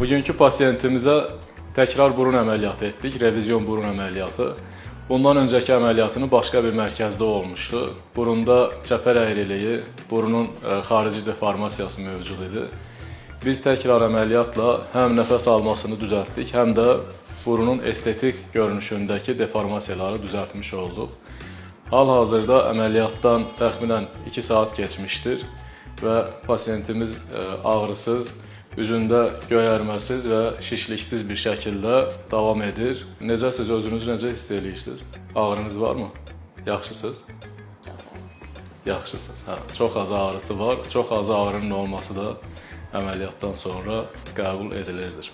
Bugünkü pasiyentimizə təkrar burun əməliyyatı etdik, revizyon burun əməliyyatı. Bundan öncəki əməliyyatını başqa bir mərkəzdə olmuşdu. Burunda çəpər əyriliyi, burunun xarici deformasiyası mövcud idi. Biz təkrar əməliyyatla həm nəfəs almasını düzəltdik, həm də burunun estetik görünüşündəki deformasiyaları düzəltmiş olduq. Hal-hazırda əməliyyatdan təxminən 2 saat keçmişdir və pasiyentimiz ağrısız, üzündə göyərməsiz və şişliksiz bir şəkildə davam edir. Necəsiz, özünüzü necə hiss edirsiniz? Ağrınız varmı? Yaxşısınız? Yaxşısınız. Hə, çox az ağrısı var. Çox az ağrının olması da əməliyyatdan sonra qəbul edilirdir.